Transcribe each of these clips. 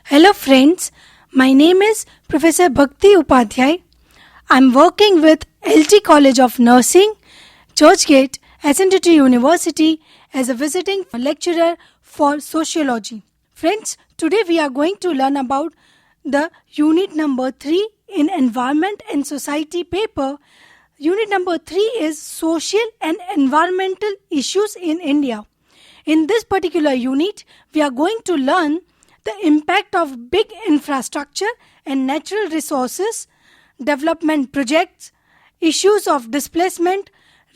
Hello friends, my name is Professor Bhakti Upadhyay. I am working with LT College of Nursing, Churchgate, SNDT University as a visiting lecturer for sociology. Friends, today we are going to learn about the unit number 3 in Environment and Society paper. Unit number 3 is Social and Environmental Issues in India. In this particular unit, we are going to learn the impact of big infrastructure and natural resources, development projects, issues of displacement,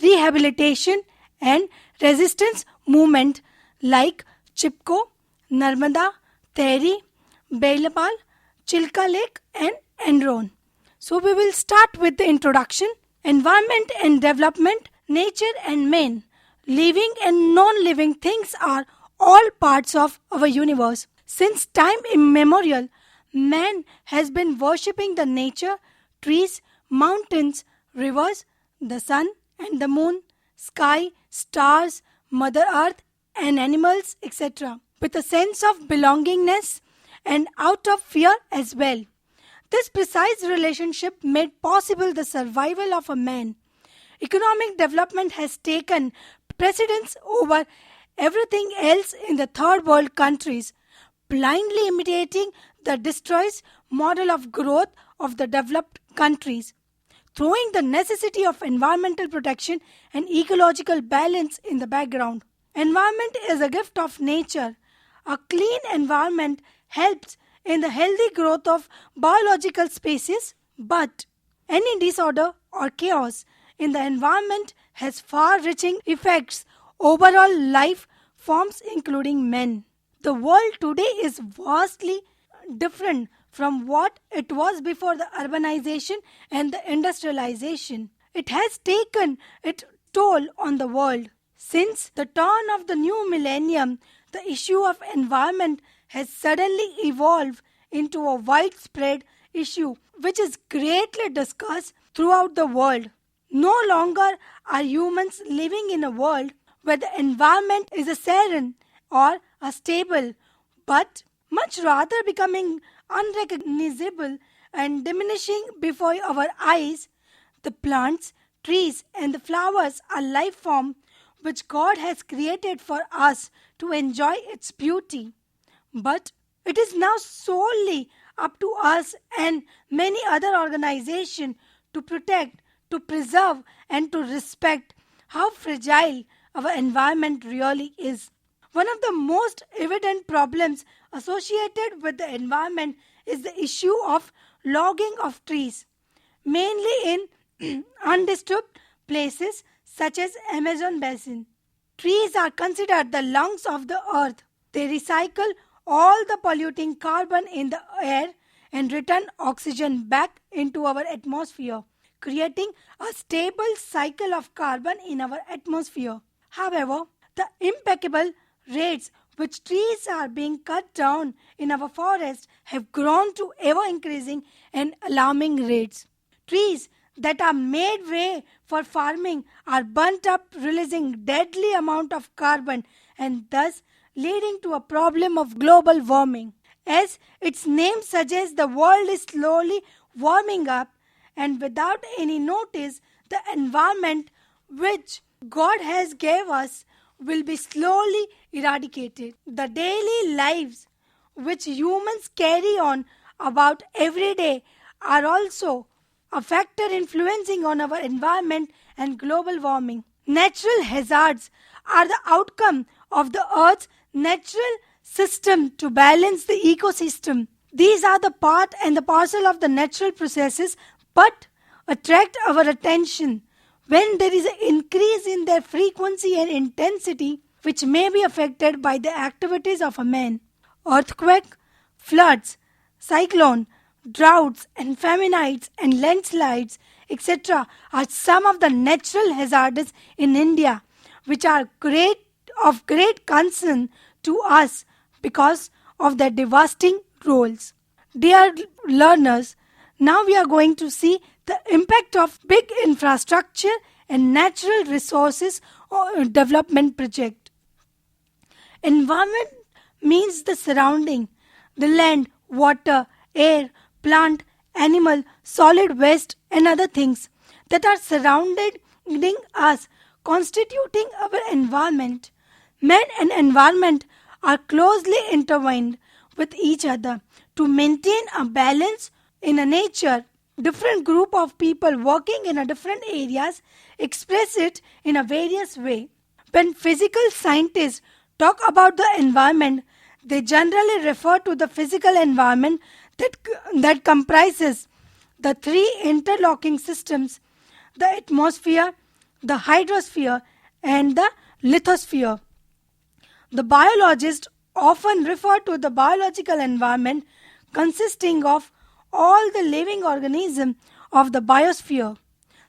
rehabilitation, and resistance movement like Chipko, Narmada, Tehri, Bailapal, Chilka Lake, and Enron. So we will start with the introduction. Environment and development, nature and man, living and non-living things are all parts of our universe. Since time immemorial, man has been worshipping the nature, trees, mountains, rivers, the sun and the moon, sky, stars, Mother Earth, and animals, etc., with a sense of belongingness and out of fear as well. This precise relationship made possible the survival of a man. Economic development has taken precedence over everything else in the third world countries, blindly imitating the destroys model of growth of the developed countries, throwing the necessity of environmental protection and ecological balance in the background. Environment is a gift of nature. A clean environment helps in the healthy growth of biological species, but any disorder or chaos in the environment has far-reaching effects overall life forms including men. The world today is vastly different from what it was before the urbanization and the industrialization. It has taken its toll on the world. Since the turn of the new millennium, the issue of environment has suddenly evolved into a widespread issue which is greatly discussed throughout the world. No longer are humans living in a world where the environment is a serene or a stable, but much rather becoming unrecognizable and diminishing before our eyes. The plants, trees, and the flowers are life form which God has created for us to enjoy its beauty. But it is now solely up to us and many other organizations to protect, to preserve, and to respect how fragile our environment really is. One of the most evident problems associated with the environment is the issue of logging of trees, mainly in undisturbed places such as Amazon basin. Trees are considered the lungs of the earth. They recycle all the polluting carbon in the air and return oxygen back into our atmosphere, creating a stable cycle of carbon in our atmosphere. However, the impeccable rates which trees are being cut down in our forests have grown to ever increasing and alarming rates. Trees that are made way for farming are burnt up, releasing deadly amount of carbon and thus leading to a problem of global warming. As its name suggests, the world is slowly warming up, and without any notice, the environment which God has gave us will be slowly eradicated. The daily lives which humans carry on about every day are also a factor influencing on our environment and global warming. Natural hazards are the outcome of the Earth's natural system to balance the ecosystem. These are the part and the parcel of the natural processes but attract our attention when there is an increase in their frequency and intensity which may be affected by the activities of a man. Earthquake, floods, cyclone, droughts and famines and landslides, etc. are some of the natural hazards in India which are of great concern to us because of their devastating roles. Dear learners, now we are going to see the impact of big infrastructure and natural resources or development project. Environment means the surrounding, the land, water, air, plant, animal, solid waste and other things that are surrounding us, constituting our environment. Man and environment are closely intertwined with each other to maintain a balance in a nature. Different group of people working in a different areas express it in a various way. When physical scientists talk about the environment, they generally refer to the physical environment that comprises the three interlocking systems: the atmosphere, the hydrosphere, and the lithosphere. The biologists often refer to the biological environment consisting of all the living organisms of the biosphere.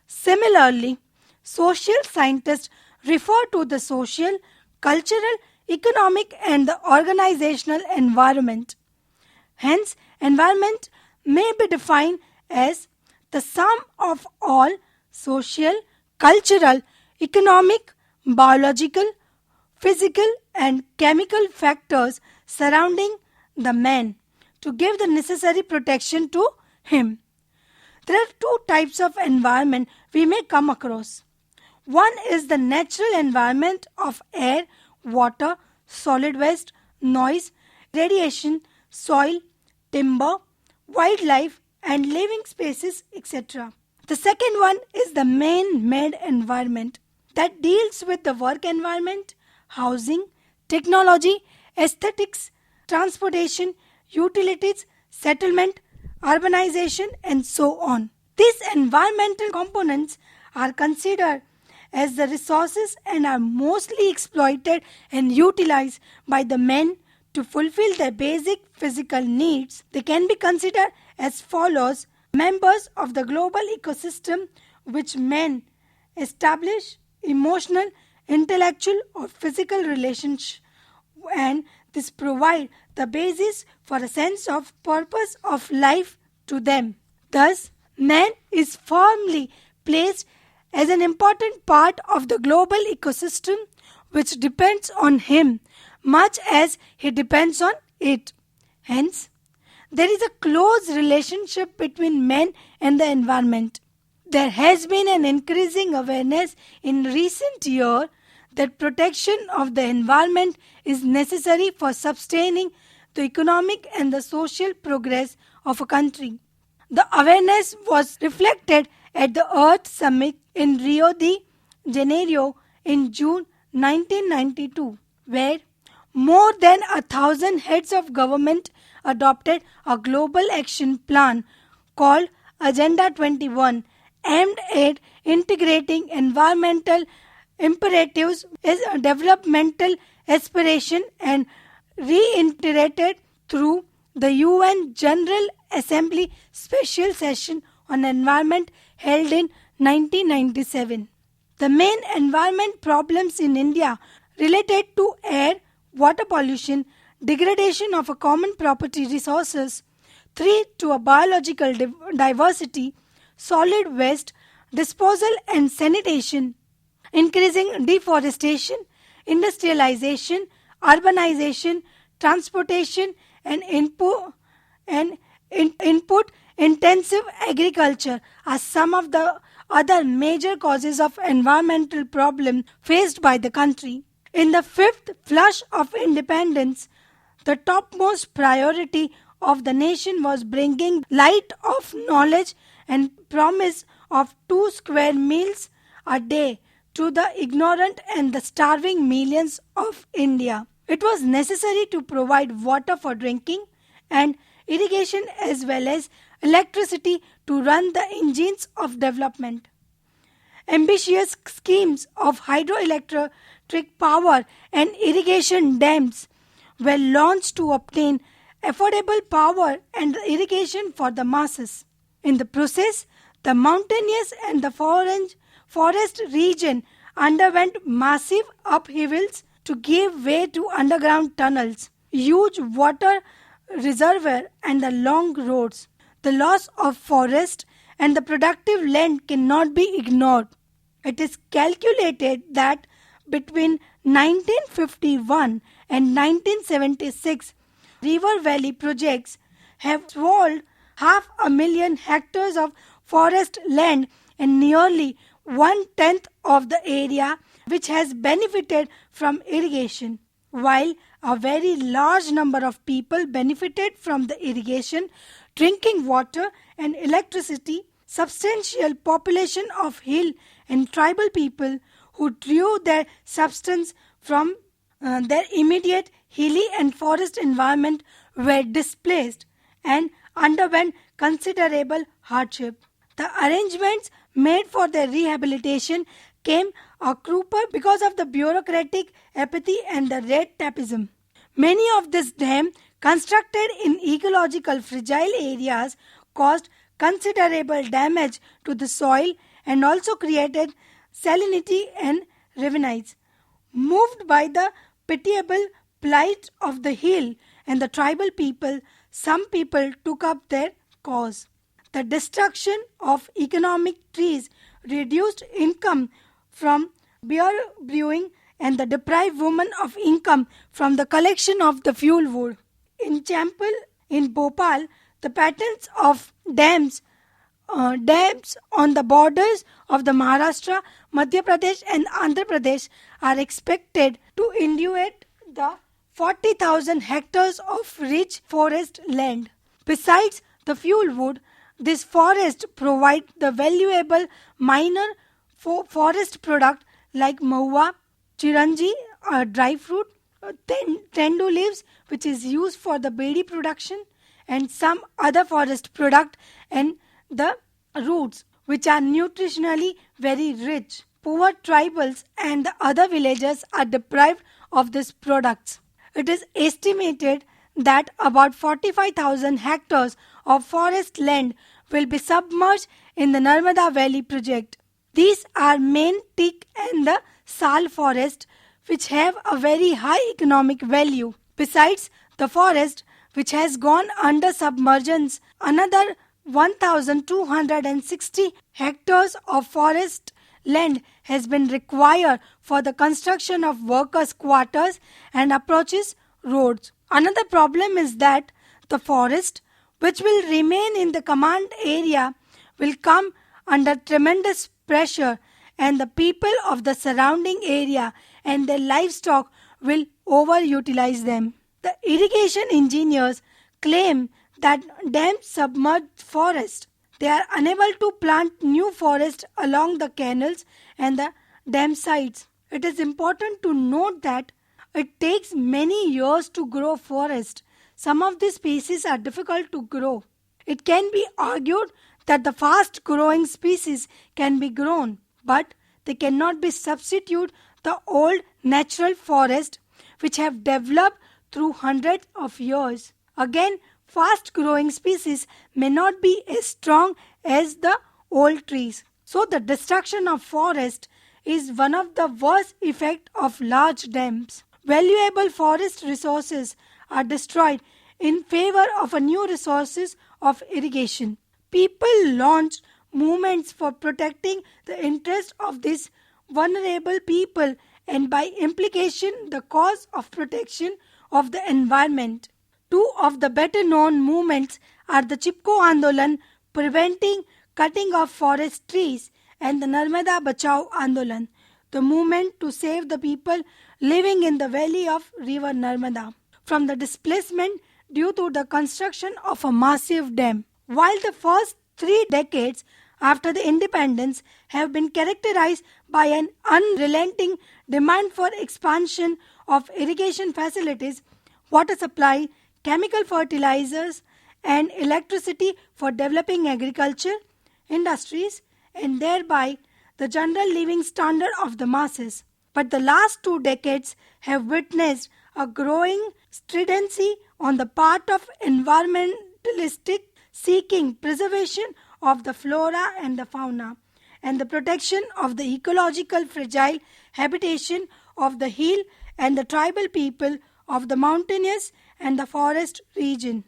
Similarly, social scientists refer to the social, cultural, economic, and the organizational environment. Hence, environment may be defined as the sum of all social, cultural, economic, biological, physical, and chemical factors surrounding the man to give the necessary protection to him. There are two types of environment we may come across. One is the natural environment of air, water, solid waste, noise, radiation, soil, timber, wildlife, and living spaces, etc. The second one is the man-made environment that deals with the work environment, housing, technology, aesthetics, transportation, utilities, settlement, urbanization, and so on. These environmental components are considered as the resources and are mostly exploited and utilized by the men to fulfill their basic physical needs. They can be considered as follows: members of the global ecosystem which men establish emotional, intellectual, or physical relationship, and this provide the basis for a sense of purpose of life to them. Thus, man is firmly placed as an important part of the global ecosystem which depends on him much as he depends on it. Hence, there is a close relationship between man and the environment. There has been an increasing awareness in recent years that protection of the environment is necessary for sustaining the economic and the social progress of a country. The awareness was reflected at the Earth Summit in Rio de Janeiro in June 1992, where more than 1,000 heads of government adopted a global action plan called Agenda 21, aimed at integrating environmental imperatives as a developmental aspiration and reiterated through the UN General Assembly Special Session on Environment held in 1997. The main environment problems in India related to air, water pollution, degradation of a common property resources, threat to a biological diversity, solid waste, disposal and sanitation, increasing deforestation, industrialization, urbanization, transportation, and input intensive agriculture are some of the other major causes of environmental problems faced by the country. In the fifth flush of independence, the topmost priority of the nation was bringing light of knowledge and promise of 2 square meals a day to the ignorant and the starving millions of India. It was necessary to provide water for drinking and irrigation as well as electricity to run the engines of development. Ambitious schemes of hydroelectric power and irrigation dams were launched to obtain affordable power and irrigation for the masses. In the process, the mountainous and the forest region underwent massive upheavals to give way to underground tunnels, huge water reservoirs, and the long roads. The loss of forest and the productive land cannot be ignored. It is calculated that between 1951 and 1976, river valley projects have swallowed 500,000 hectares of forest land and nearly 1/10 of the area which has benefited from irrigation. While a very large number of people benefited from the irrigation, drinking water, and electricity, substantial population of hill and tribal people who drew their substance from their immediate hilly and forest environment were displaced and underwent considerable hardship. The arrangements made for their rehabilitation came a cropper because of the bureaucratic apathy and the red tapeism. Many of these dams constructed in ecological fragile areas caused considerable damage to the soil and also created salinity and ravines. Moved by the pitiable plight of the hill and the tribal people, some people took up their cause. The destruction of economic trees reduced income from beer brewing and the deprived women of income from the collection of the fuel wood. In Champal, in Bhopal, the patterns of dams on the borders of the Maharashtra, Madhya Pradesh and Andhra Pradesh are expected to inundate the 40,000 hectares of rich forest land. Besides the fuel wood, this forest provide the valuable minor forest product like mahua, chiranji, dry fruit, tendu leaves which is used for the bedi production and some other forest product and the roots which are nutritionally very rich. Poor tribals and the other villagers are deprived of these products. It is estimated that about 45,000 hectares of forest land will be submerged in the Narmada Valley project. These are main teak and the sal forest which have a very high economic value. Besides the forest which has gone under submergence, another 1,260 hectares of forest land has been required for the construction of workers' quarters and approaches roads. Another problem is that the forest which will remain in the command area will come under tremendous pressure and the people of the surrounding area and their livestock will overutilize them. The irrigation engineers claim that dams submerge forest. They are unable to plant new forest along the canals and the dam sites. It is important to note that it takes many years to grow forest. Some of these species are difficult to grow. It can be argued that the fast growing species can be grown, but they cannot be substitute the old natural forest which have developed through hundreds of years. Again, fast growing species may not be as strong as the old trees. So the destruction of forest is one of the worst effects of large dams. Valuable forest resources are destroyed in favor of a new resources of irrigation. People launched movements for protecting the interests of these vulnerable people and by implication the cause of protection of the environment. Two of the better known movements are the Chipko Andolan preventing cutting of forest trees and the Narmada Bachao Andolan, the movement to save the people living in the valley of river Narmada from the displacement due to the construction of a massive dam. While the first 3 decades after the independence have been characterized by an unrelenting demand for expansion of irrigation facilities, water supply, chemical fertilizers and electricity for developing agriculture, industries and thereby the general living standard of the masses. But the last 2 decades have witnessed a growing stridency on the part of environmentalistic seeking preservation of the flora and the fauna and the protection of the ecological fragile habitation of the hill and the tribal people of the mountainous and the forest region.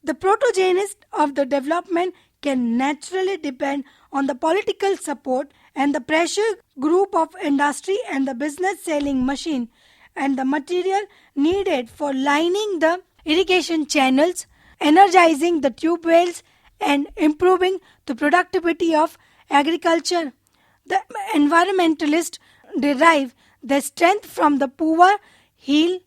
The protogenesis of the development can naturally depend on the political support and the pressure group of industry and the business selling machine and the material needed for lining the irrigation channels energizing the tube wells and improving the productivity of agriculture. The environmentalists derive their strength from the poor, hill,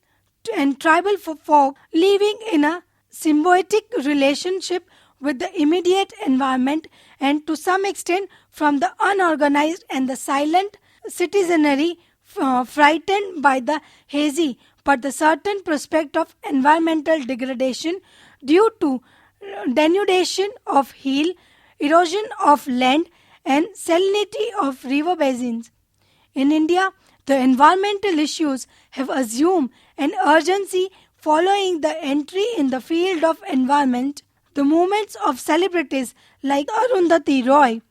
and tribal folk living in a symbiotic relationship with the immediate environment, and to some extent from the unorganized and the silent citizenry frightened by the hazy but the certain prospect of environmental degradation due to denudation of hill, erosion of land, and salinity of river basins. In India, the environmental issues have assumed an urgency following the entry in the field of environment. The movements of celebrities like Arundhati Roy,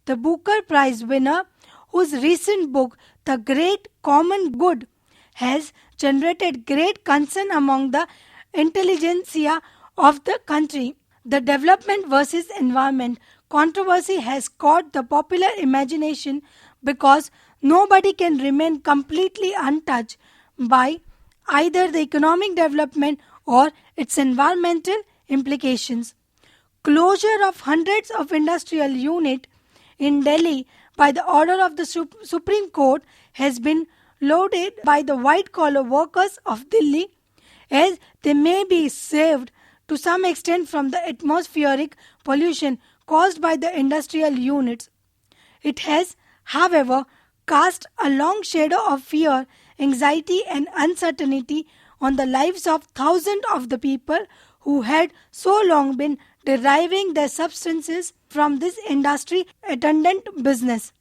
the Booker Prize winner, whose recent book, The Great Common Good, has generated great concern among the intelligentsia of the country. The development versus environment controversy has caught the popular imagination because nobody can remain completely untouched by either the economic development or its environmental implications. Closure of hundreds of industrial units in Delhi by the order of the Supreme Court has been lauded by the white-collar workers of Delhi, as they may be saved to some extent from the atmospheric pollution caused by the industrial units. It has, however, cast a long shadow of fear, anxiety, and uncertainty on the lives of thousands of the people who had so long been deriving their substances from this industry attendant business.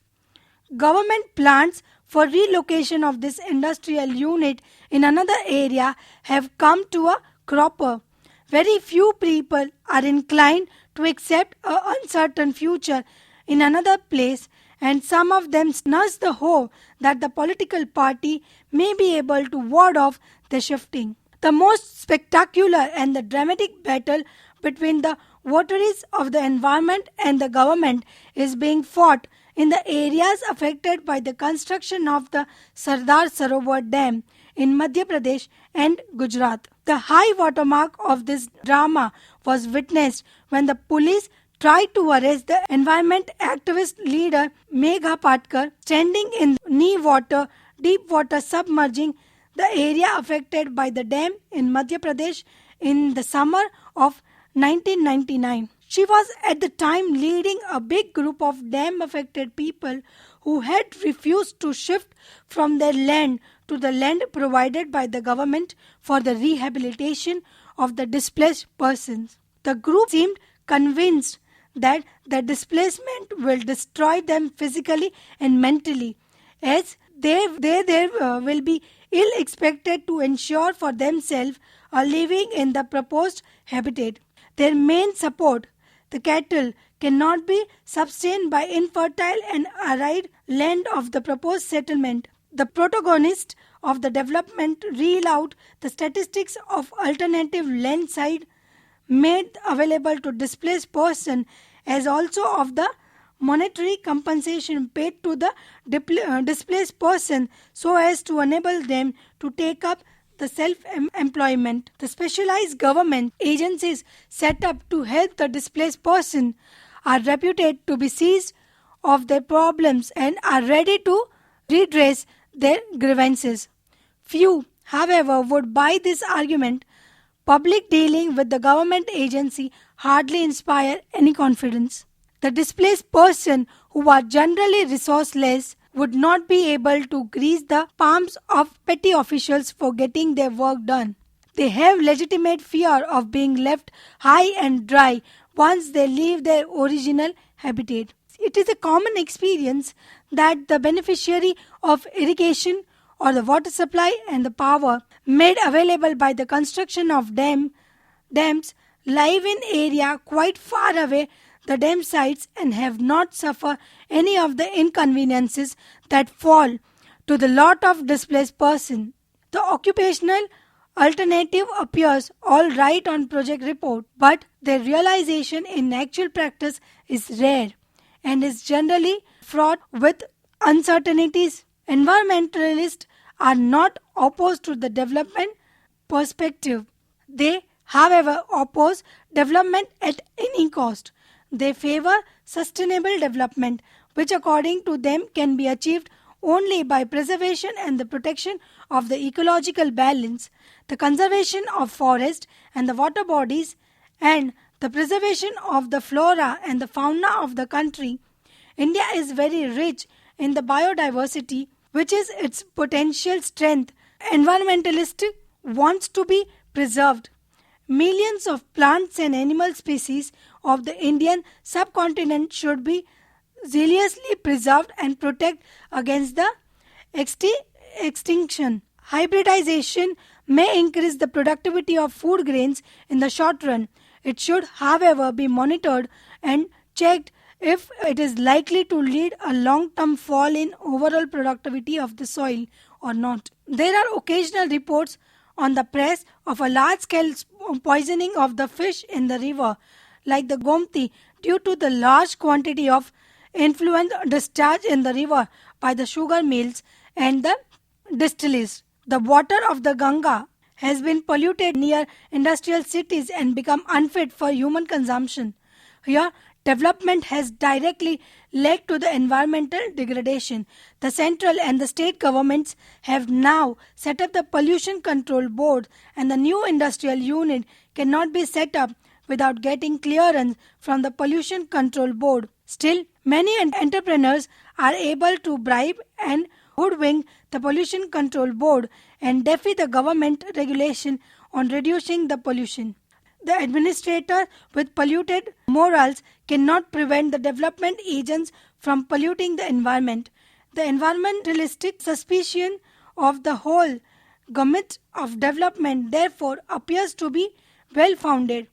Government plans for relocation of this industrial unit in another area have come to a cropper. Very few people are inclined to accept an uncertain future in another place, and some of them nurse the hope that the political party may be able to ward off the shifting. The most spectacular and the dramatic battle between the votaries of the environment and the government is being fought in the areas affected by the construction of the Sardar Sarovar Dam in Madhya Pradesh and Gujarat. The high watermark of this drama was witnessed when the police tried to arrest the environment activist leader Megha Patkar standing in knee water, deep water submerging the area affected by the dam in Madhya Pradesh in the summer of 1999. She was at the time leading a big group of dam affected people who had refused to shift from their land to the land provided by the government for the rehabilitation of the displaced persons. The group seemed convinced that the displacement will destroy them physically and mentally, as they will be ill expected to ensure for themselves a living in the proposed habitat. Their main support, the cattle, cannot be sustained by infertile and arid land of the proposed settlement. The protagonist of the development reel out the statistics of alternative land side made available to displaced person, as also of the monetary compensation paid to the displaced person so as to enable them to take up the self-employment. The specialized government agencies set up to help the displaced person are reputed to be seized of their problems and are ready to redress their grievances. Few, however, would buy this argument. Public dealing with the government agency hardly inspire any confidence. The displaced person, who are generally resourceless, would not be able to grease the palms of petty officials for getting their work done. They have legitimate fear of being left high and dry once they leave their original habitat. It is a common experience that the beneficiary of irrigation or the water supply and the power made available by the construction of dams live in area quite far away the dam sites and have not suffered any of the inconveniences that fall to the lot of displaced person. The occupational alternative appears all right on project report, but their realization in actual practice is rare and is generally fraught with uncertainties. Environmentalists are not opposed to the development perspective. They however, oppose development at any cost. They favor sustainable development, which according to them can be achieved only by preservation and the protection of the ecological balance, the conservation of forest and the water bodies, and the preservation of the flora and the fauna of the country. India is very rich in the biodiversity, which is its potential strength. Environmentalist wants to be preserved. Millions of plants and animal species of the Indian subcontinent should be zealously preserved and protect against the extinction. Hybridization may increase the productivity of food grains in the short run. It should, however, be monitored and checked if it is likely to lead a long-term fall in overall productivity of the soil or not. There are occasional reports on the press of a large-scale poisoning of the fish in the river, like the Gomti, due to the large quantity of effluent discharged in the river by the sugar mills and the distilleries. The water of the Ganga has been polluted near industrial cities and become unfit for human consumption. Here, development has directly led to the environmental degradation. The central and the state governments have now set up the pollution control board, and the new industrial unit cannot be set up without getting clearance from the pollution control board. Still, many entrepreneurs are able to bribe and hoodwink the pollution control board and defy the government regulation on reducing the pollution. The administrator with polluted morals cannot prevent the development agents from polluting the environment. The environmentalistic suspicion of the whole gamut of development therefore appears to be well founded.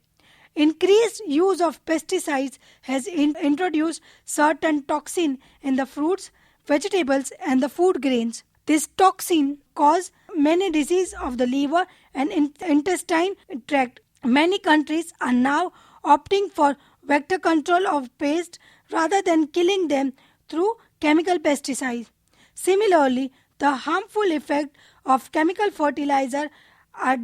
Increased use of pesticides has introduced certain toxin in the fruits, vegetables and the food grains. This toxin cause many diseases of the liver and intestine tract. Many countries are now opting for vector control of pests rather than killing them through chemical pesticides. Similarly, the harmful effect of chemical fertilizer are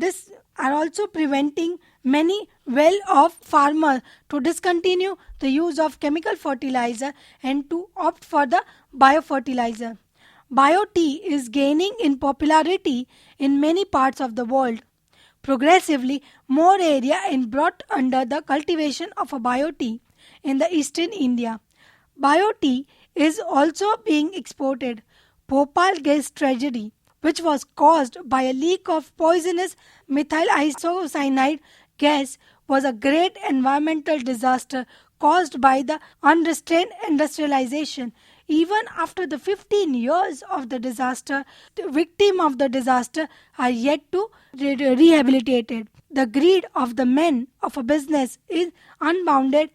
also preventing many well-off farmers to discontinue the use of chemical fertilizer and to opt for the biofertilizer. Bio-tea is gaining in popularity in many parts of the world. Progressively, more area is brought under the cultivation of a bio-tea in the eastern India. Bio-tea is also being exported. Bhopal gas tragedy, which was caused by a leak of poisonous methyl isocyanide gas, was a great environmental disaster caused by the unrestrained industrialization. Even after the 15 years of the disaster, the victims of the disaster are yet to be rehabilitated. The greed of the men of a business is unbounded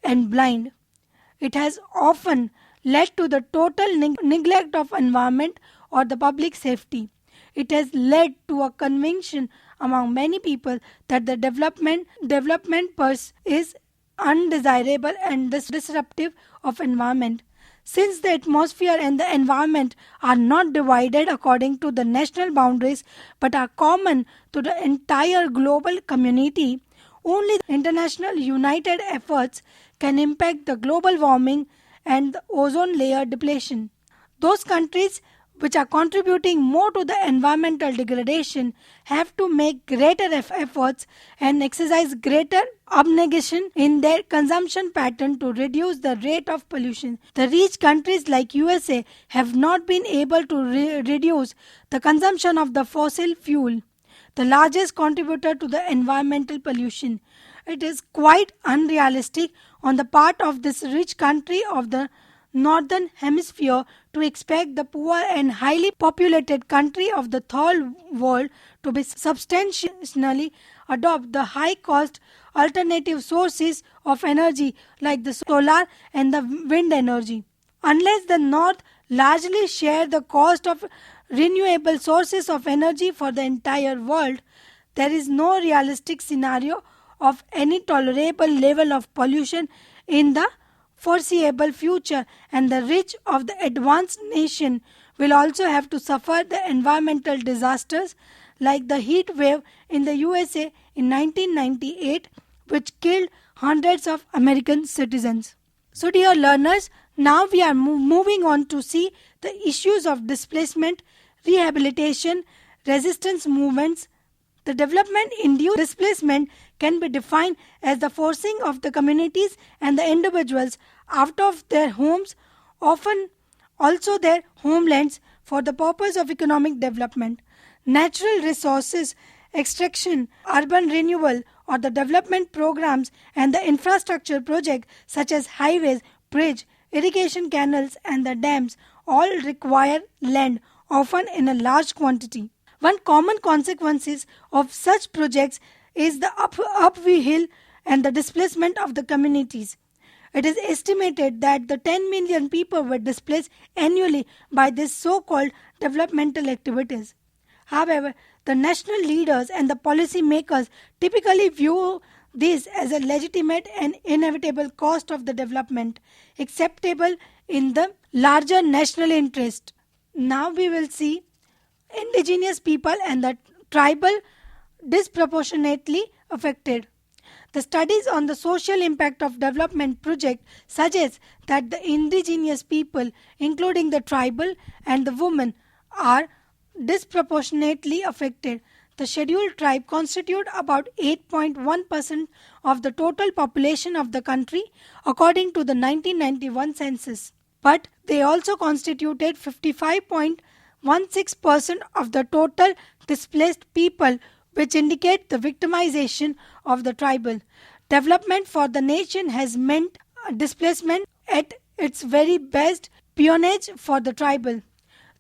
and blind. It has often led to the total neglect of environment or the public safety. It has led to a conviction among many people that the development purse is undesirable and disruptive of environment. Since the atmosphere and the environment are not divided according to the national boundaries but are common to the entire global community, only international united efforts can impact the global warming and the ozone layer depletion. Those countries which are contributing more to the environmental degradation have to make greater efforts and exercise greater abnegation in their consumption pattern to reduce the rate of pollution. The rich countries like USA have not been able to reduce the consumption of the fossil fuel, the largest contributor to the environmental pollution. It is quite unrealistic on the part of this rich country of the northern hemisphere to expect the poor and highly populated country of the third world to be substantially adopt the high cost alternative sources of energy like the solar and the wind energy. Unless the north largely share the cost of renewable sources of energy for the entire world, there is no realistic scenario of any tolerable level of pollution in the foreseeable future, and the rich of the advanced nation will also have to suffer the environmental disasters like the heat wave in the USA in 1998, which killed hundreds of American citizens. So, dear learners, now we are moving on to see the issues of displacement, rehabilitation, resistance movements. The development-induced displacement can be defined as the forcing of the communities and the individuals out of their homes, often also their homelands, for the purpose of economic development. Natural resources extraction, urban renewal, or the development programs and the infrastructure projects such as highways, bridge, irrigation canals, and the dams all require land, often in a large quantity. One common consequence of such projects is the upheaval and the displacement of the communities. It is estimated that the 10 million people were displaced annually by these so-called developmental activities. However, the national leaders and the policy makers typically view this as a legitimate and inevitable cost of the development, acceptable in the larger national interest. Now we will see indigenous people and the tribal disproportionately affected. The studies on the social impact of development project suggest that the indigenous people, including the tribal and the women, are disproportionately affected. The scheduled tribe constitute about 8.1% of the total population of the country according to the 1991 census. But they also constituted 55.16% of the total displaced people, which indicate the victimization of the tribal. Development for the nation has meant displacement at its very best, peonage for the tribal.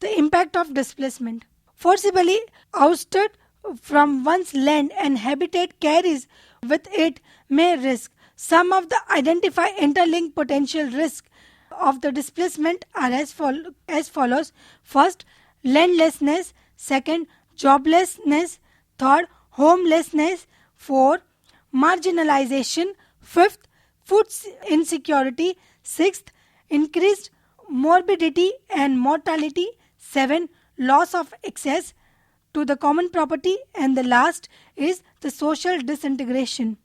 The impact of displacement. Forcibly ousted from one's land and habitat carries with it may risk. Some of the identified interlinked potential risks of the displacement are as follows. First, landlessness. Second, joblessness. Third, homelessness. Fourth, marginalization. Fifth, food insecurity. Sixth, increased morbidity and mortality. 7. Loss of access to the common property. And the last is the social disintegration.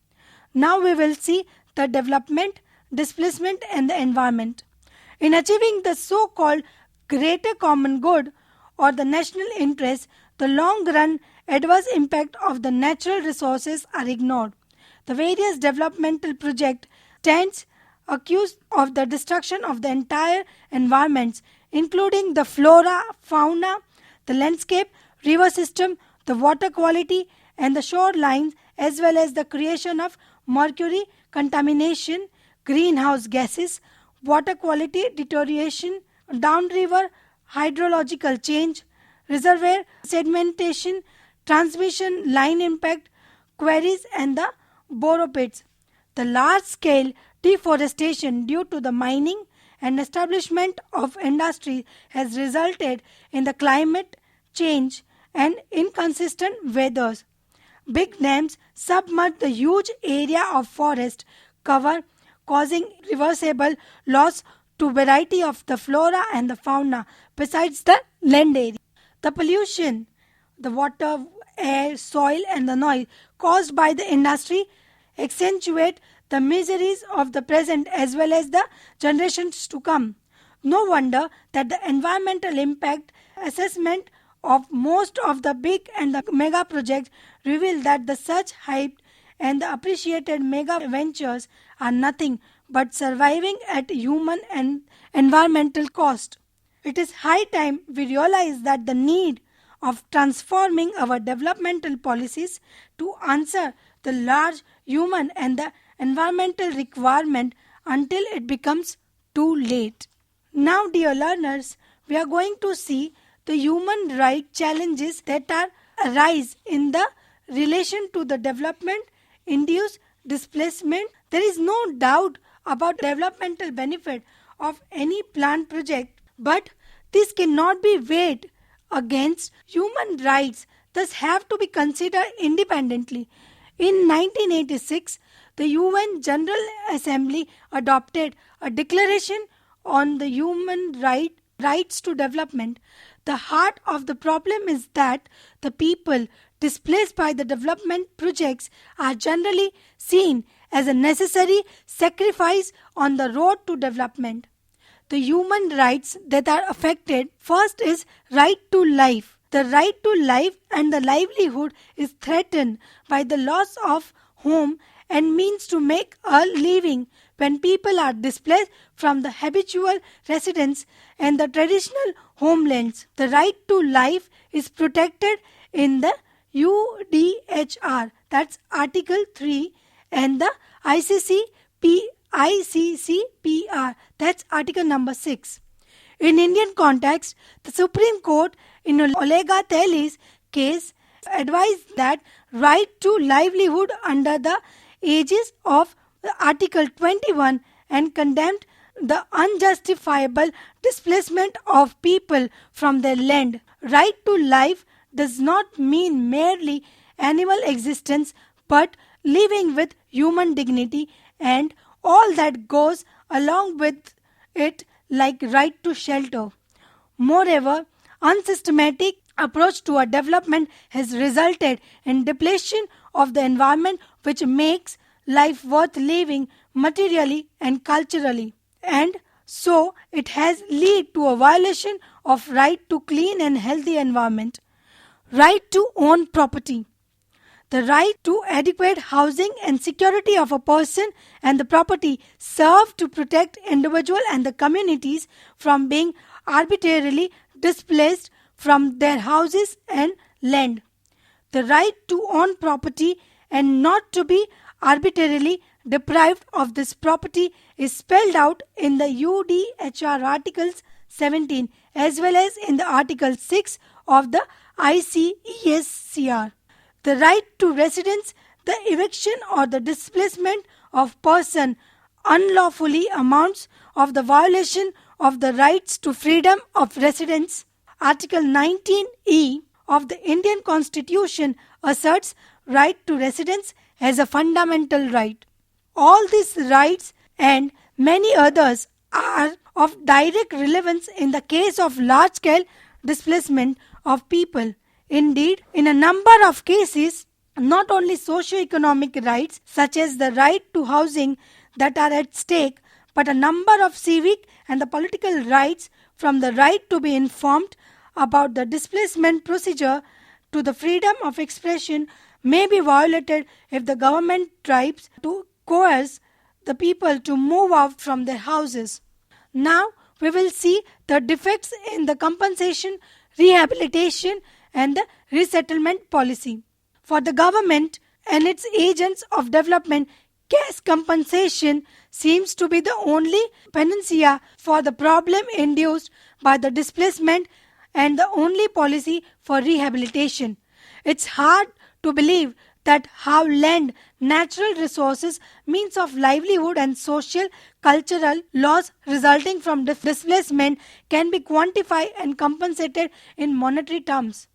Now we will see the development, displacement and the environment. In achieving the so-called greater common good or the national interest, the long-run adverse impact of the natural resources are ignored. The various developmental projects stands accused of the destruction of the entire environments, including the flora, fauna, the landscape, river system, the water quality and the shorelines, as well as the creation of mercury contamination, greenhouse gases, water quality deterioration, downriver hydrological change, reservoir sedimentation, transmission line impact, quarries and the borrow pits. The large-scale deforestation due to the mining and establishment of industry has resulted in the climate change and inconsistent weathers. Big dams submerge the huge area of forest cover, causing irreversible loss to variety of the flora and the fauna besides the land area. The pollution, the water, air, soil and the noise caused by the industry accentuate the miseries of the present as well as the generations to come. No wonder that the environmental impact assessment of most of the big and the mega projects reveal that the such hyped and the appreciated mega ventures are nothing but surviving at human and environmental cost. It is high time we realize that the need of transforming our developmental policies to answer the large human and the environmental requirement until it becomes too late. Now, dear learners, we are going to see the human right challenges that arise in the relation to the development induced displacement. There is no doubt about developmental benefit of any planned project, but this cannot be weighed against human rights, thus have to be considered independently. In 1986, the UN General Assembly adopted a declaration on the human rights to development. The heart of the problem is that the people displaced by the development projects are generally seen as a necessary sacrifice on the road to development. The human rights that are affected first is right to life. The right to life and the livelihood is threatened by the loss of home and means to make a living when people are displaced from the habitual residence and the traditional homelands. The right to life is protected in the UDHR, that's Article 3, and the ICCPR, that's Article number 6. In Indian context, the Supreme Court in Olega Teli's case advised that right to livelihood under the aegis of Article 21 and condemned the unjustifiable displacement of people from their land. Right to life does not mean merely animal existence but living with human dignity and all that goes along with it, like right to shelter. Moreover, unsystematic approach to a development has resulted in depletion of the environment which makes life worth living materially and culturally, and so it has led to a violation of right to clean and healthy environment. Right to own property. The right to adequate housing and security of a person and the property serve to protect individual and the communities from being arbitrarily displaced from their houses and land. The right to own property and not to be arbitrarily deprived of this property is spelled out in the UDHR Articles 17 as well as in the Article 6 of the ICESCR. The right to residence, the eviction or the displacement of person unlawfully amounts of the violation of the rights to freedom of residence. Article 19E of the Indian Constitution asserts right to residence as a fundamental right. All these rights and many others are of direct relevance in the case of large-scale displacement of people. Indeed, in a number of cases, not only socio-economic rights such as the right to housing that are at stake, but a number of civic and the political rights from the right to be informed about the displacement procedure to the freedom of expression may be violated if the government tries to coerce the people to move out from their houses. Now, we will see the defects in the compensation, rehabilitation and the resettlement policy. For the government and its agents of development, cash compensation seems to be the only panacea for the problem induced by the displacement and the only policy for rehabilitation. It's hard to believe that how land, natural resources, means of livelihood and social, cultural loss resulting from displacement can be quantified and compensated in monetary terms.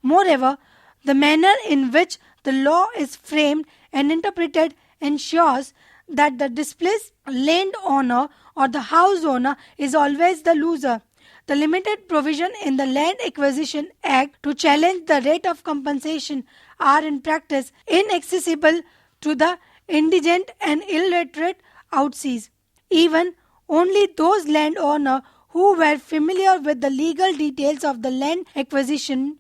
Moreover, the manner in which the law is framed and interpreted ensures that the displaced landowner or the house owner is always the loser. The limited provision in the Land Acquisition Act to challenge the rate of compensation are in practice inaccessible to the indigent and illiterate outseas. Even only those landowners who were familiar with the legal details of the land acquisition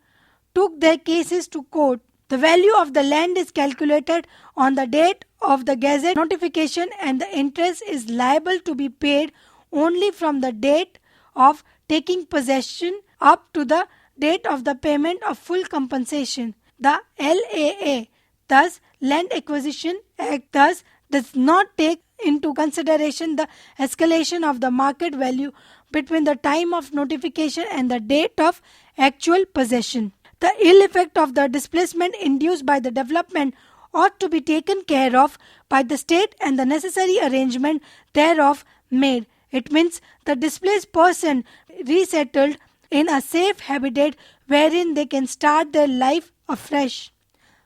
took their cases to court. The value of the land is calculated on the date of the Gazette notification and the interest is liable to be paid only from the date of taking possession up to the date of the payment of full compensation. The LAA, thus Land Acquisition Act, thus does not take into consideration the escalation of the market value between the time of notification and the date of actual possession. The ill effect of the displacement induced by the development ought to be taken care of by the state and the necessary arrangement thereof made. It means the displaced person resettled in a safe habitat wherein they can start their life afresh.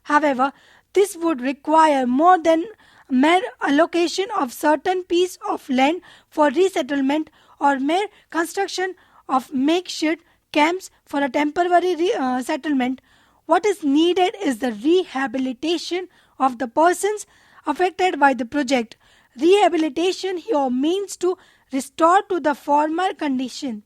However, this would require more than mere allocation of certain piece of land for resettlement or mere construction of makeshift camps for a temporary settlement. What is needed is the rehabilitation of the persons affected by the project. Rehabilitation here means to restore to the former condition,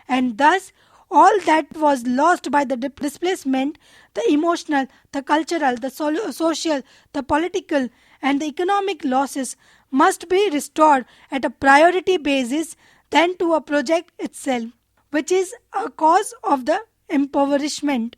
and thus all that was lost by the displacement, the emotional, the cultural, the social, the political, and the economic losses must be restored at a priority basis than to a project itself, which is a cause of the impoverishment.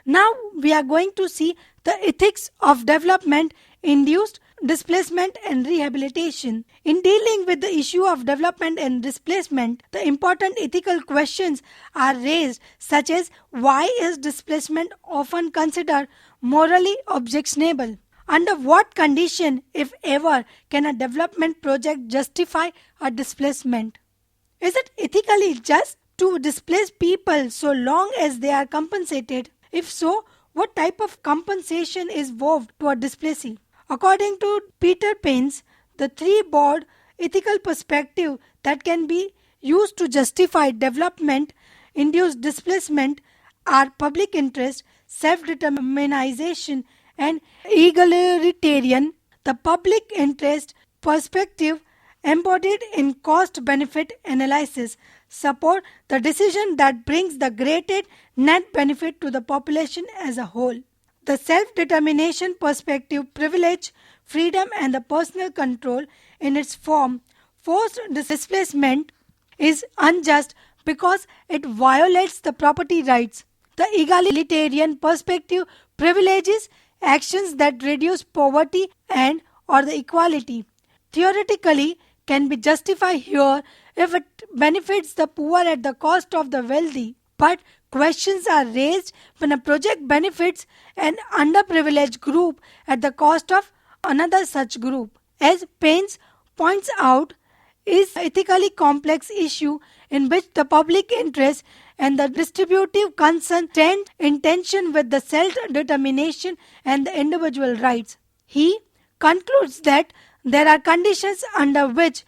Now we are going to see the ethics of development induced displacement and rehabilitation. In dealing with the issue of development and displacement, the important ethical questions are raised, such as why is displacement often considered morally objectionable? Under what condition, if ever, can a development project justify a displacement? Is it ethically just to displace people so long as they are compensated? If so, what type of compensation is vowed to a displacee? According to Peter Paynes, the three broad ethical perspectives that can be used to justify development-induced displacement are public interest, self-determination, and egalitarian. The public interest perspective, embodied in cost-benefit analysis, support the decision that brings the greatest net benefit to the population as a whole. The self-determination perspective privilege freedom and the personal control in its form. Forced displacement is unjust because it violates the property rights. The egalitarian perspective privileges actions that reduce poverty and or the equality. Theoretically can be justified here if it benefits the poor at the cost of the wealthy. But questions are raised when a project benefits an underprivileged group at the cost of another such group. As Paynes points out, is an ethically complex issue in which the public interest and the distributive concern stand in tension with the self-determination and the individual rights. He concludes that there are conditions under which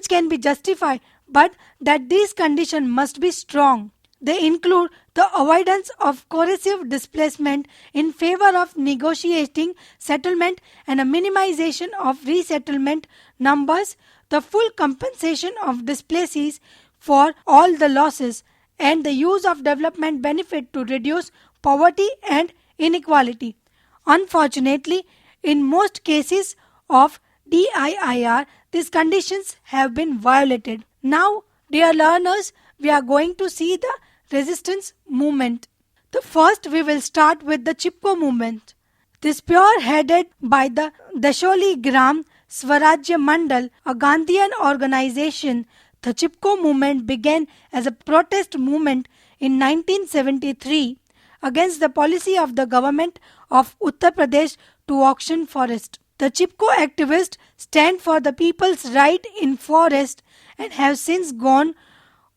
can be justified, but that these conditions must be strong. They include the avoidance of coercive displacement in favor of negotiating settlement and a minimization of resettlement numbers, the full compensation of displacees for all the losses, and the use of development benefit to reduce poverty and inequality. Unfortunately, in most cases of DIIR, these conditions have been violated. Now, dear learners, we are going to see the resistance movement. The first we will start with the Chipko movement. This spearheaded by the Dasholi Gram Swarajya Mandal, a Gandhian organization. The Chipko movement began as a protest movement in 1973 against the policy of the government of Uttar Pradesh to auction forest. The Chipko activists stand for the people's right in forest and have since gone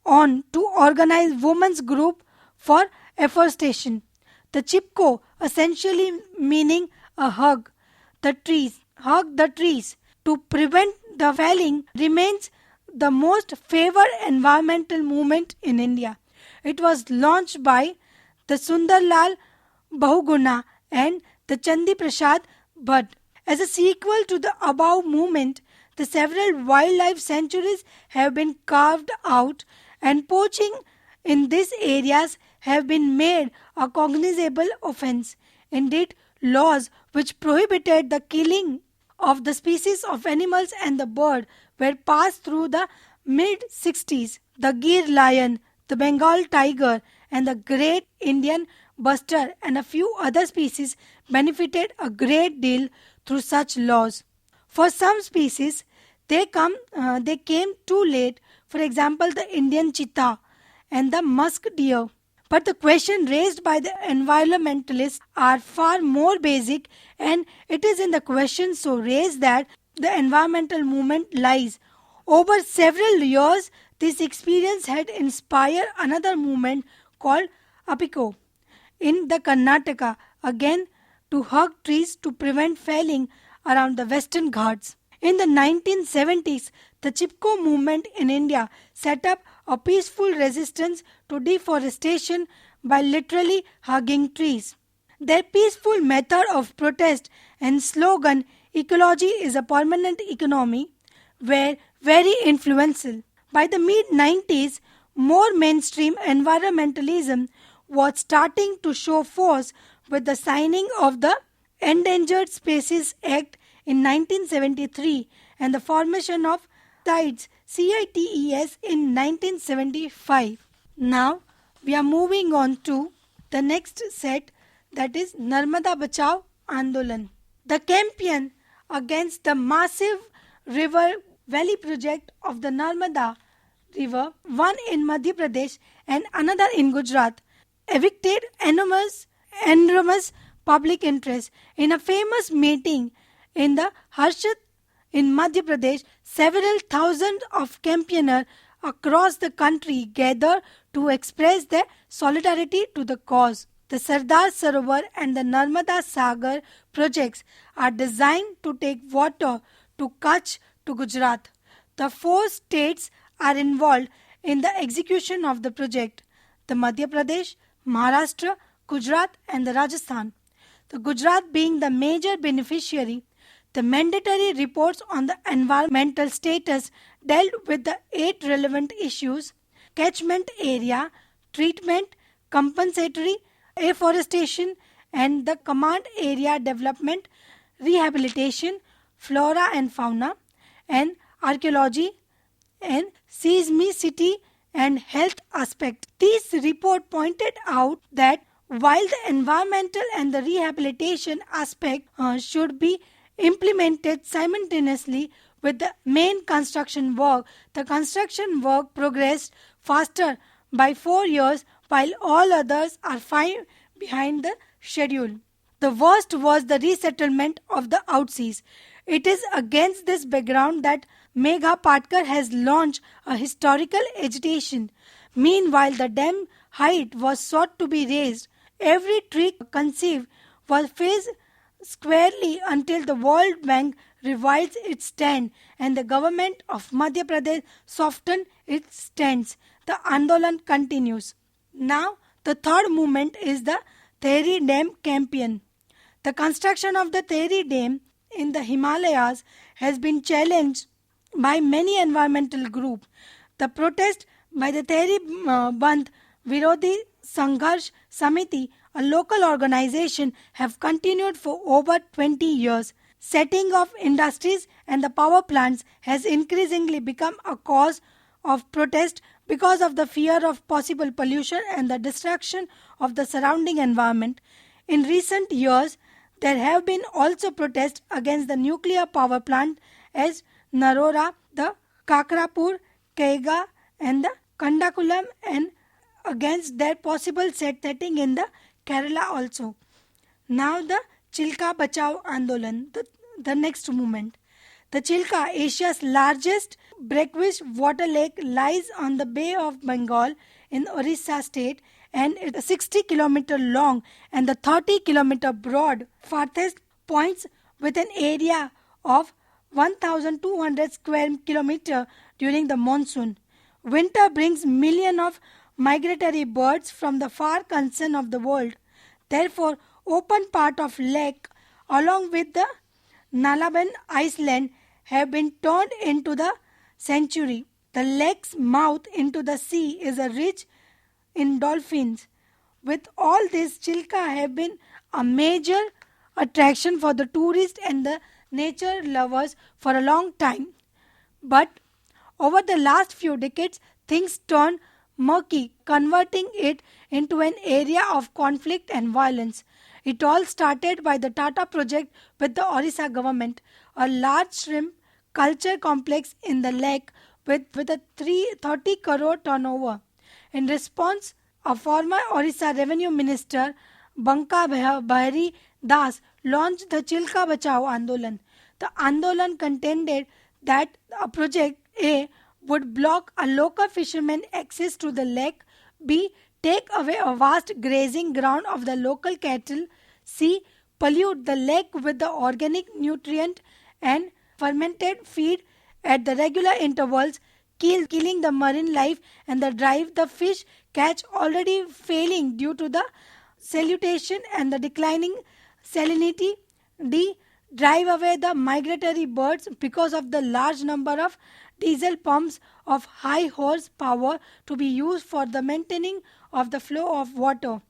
on to organize women's group for afforestation. The Chipko, essentially meaning a hug the trees to prevent the felling, remains the most favored environmental movement in India. It was launched by the Sundarlal Bahuguna and the Chandi Prasad Bhatt. As a sequel to the above movement, the several wildlife sanctuaries have been carved out and poaching in these areas have been made a cognizable offence. Indeed, laws which prohibited the killing of the species of animals and the bird were passed through the mid-60s. The Gir lion, the Bengal tiger, and the great Indian bustard and a few other species benefited a great deal through such laws. For some species, they came too late. For example, the Indian cheetah and the musk deer. But the question raised by the environmentalists are far more basic, and it is in the question so raised that the environmental movement lies. Over several years, this experience had inspired another movement called Apiko in the Karnataka, again to hug trees to prevent felling around the Western Ghats. In the 1970s, the Chipko movement in India set up a peaceful resistance to deforestation by literally hugging trees. Their peaceful method of protest and slogan, "Ecology is a permanent economy," were very influential. By the mid 90s, more mainstream environmentalism was starting to show force with the signing of the Endangered Species Act in 1973 and the formation of CITES in 1975. Now we are moving on to the next set, that is Narmada Bachao Andolan. The campaign against the massive river valley project of the Narmada River, one in Madhya Pradesh and another in Gujarat, evicted enormous public interest. In a famous meeting in the Harshad in Madhya Pradesh, several thousand of campaigners across the country gathered to express their solidarity to the cause. The Sardar Sarovar and the Narmada Sagar projects are designed to take water to Kutch to Gujarat. The 4 states are involved in the execution of the project: the Madhya Pradesh, Maharashtra, Gujarat and the Rajasthan. The Gujarat being the major beneficiary. The mandatory reports on the environmental status dealt with the 8 relevant issues: catchment area, treatment, compensatory, afforestation and the command area development, rehabilitation, flora and fauna, and archaeology and seismicity and health aspect. This report pointed out that while the environmental and the rehabilitation aspect should be implemented simultaneously with the main construction work, the construction work progressed faster by 4 years while all others are fine behind the schedule. The worst was the resettlement of the outseas. It is against this background that Megha Patkar has launched a historical agitation. Meanwhile, the dam height was sought to be raised. Every tree conceived was faced squarely until the World Bank revised its stand and the government of Madhya Pradesh softened its stance. The Andolan continues. Now, the third movement is the Tehri Dam campaign. The construction of the Tehri Dam in the Himalayas has been challenged by many environmental groups. The protest by the Tehri Bandh Virodhi Sangharsh Samiti, a local organization, have continued for over 20 years. Setting of industries and the power plants has increasingly become a cause of protest because of the fear of possible pollution and the destruction of the surrounding environment. In recent years, there have been also protests against the nuclear power plant as Narora, the Kakrapur, Kaiga and the Kandakulam, and against their possible setting in the Kerala also. Now the Chilka Bachao Andolan, the next movement. The Chilka, Asia's largest brackish water lake, lies on the Bay of Bengal in Orissa state and is 60 km long and the 30 km broad, farthest points with an area of 1,200 square kilometers during the monsoon. Winter brings millions of migratory birds from the far concern of the world. Therefore, open part of lake along with the Nalaban Island have been turned into the sanctuary. The lake's mouth into the sea is rich in dolphins. With all this, Chilka have been a major attraction for the tourists and the nature lovers for a long time. But over the last few decades, things turned murky, converting it into an area of conflict and violence. It all started by the Tata project with the Orissa government, a large shrimp culture complex in the lake with a 30 crore turnover. In response, a former Orissa revenue minister, Banka Bahari Das, launched the Chilka Bachao Andolan. The Andolan contended that a project A would block a local fisherman access to the lake, B take away a vast grazing ground of the local cattle, C pollute the lake with the organic nutrient and fermented feed at the regular intervals, killing the marine life and the drive the fish catch already failing due to the salutation and the declining salinity. D. Drive away the migratory birds because of the large number of diesel pumps of high horsepower to be used for the maintaining of the flow of water.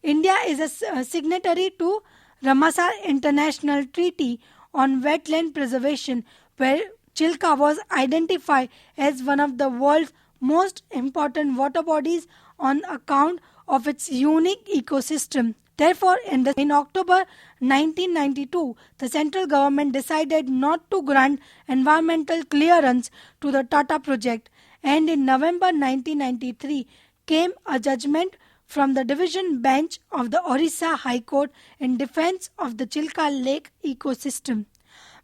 India is a signatory to Ramsar International Treaty on Wetland Preservation, where Chilka was identified as one of the world's most important water bodies on account of its unique ecosystem. Therefore, in October 1992, the central government decided not to grant environmental clearance to the Tata project, and in November 1993 came a judgment from the division bench of the Orissa High Court in defense of the Chilka Lake ecosystem.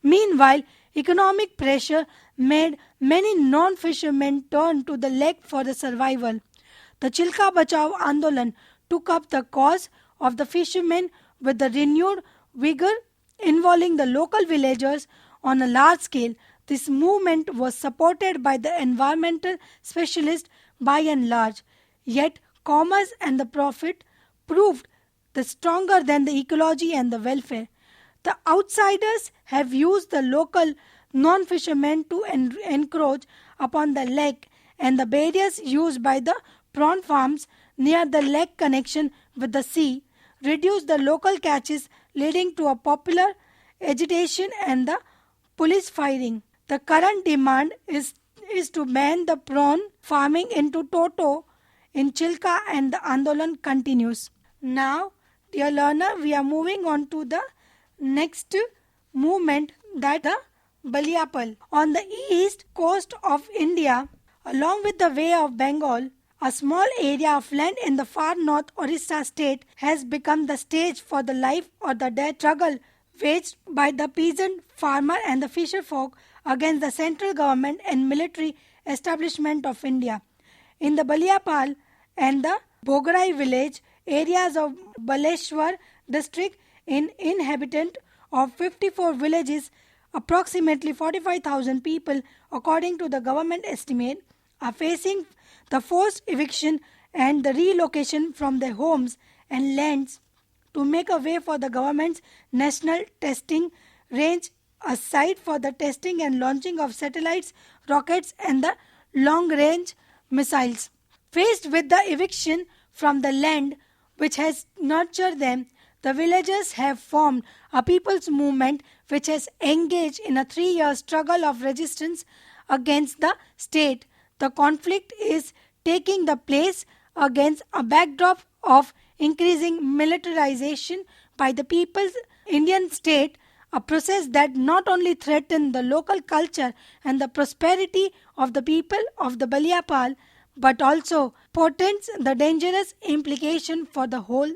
Meanwhile, economic pressure made many non-fishermen turn to the lake for the survival. The Chilka Bachao Andolan took up the cause of the fishermen with the renewed vigor, involving the local villagers on a large scale. This movement was supported by the environmental specialists by and large. Yet, commerce and the profit proved the stronger than the ecology and the welfare. The outsiders have used the local non-fishermen to encroach upon the lake, and the barriers used by the prawn farms near the lake connection with the sea reduced the local catches, leading to a popular agitation and the police firing. The current demand is to ban the prawn farming into toto in Chilka, and the Andolan continues. Now, dear learner, we are moving on to the next movement, that the Baliapal. On the east coast of India, along with the Bay of Bengal, a small area of land in the far north Orissa state has become the stage for the life or the death struggle waged by the peasant, farmer and the fisher folk against the central government and military establishment of India. In the Baliapal and the Bhogarai village areas of Baleshwar district, in inhabitant of 54 villages, approximately 45,000 people, according to the government estimate, are facing the forced eviction and the relocation from their homes and lands to make a way for the government's national testing range, a site for the testing and launching of satellites, rockets and the long-range missiles. Faced with the eviction from the land which has nurtured them, the villagers have formed a people's movement which has engaged in a 3-year struggle of resistance against the state. The conflict is taking the place against a backdrop of increasing militarization by the People's Indian state, a process that not only threatens the local culture and the prosperity of the people of the Baliapal, but also portends the dangerous implication for the whole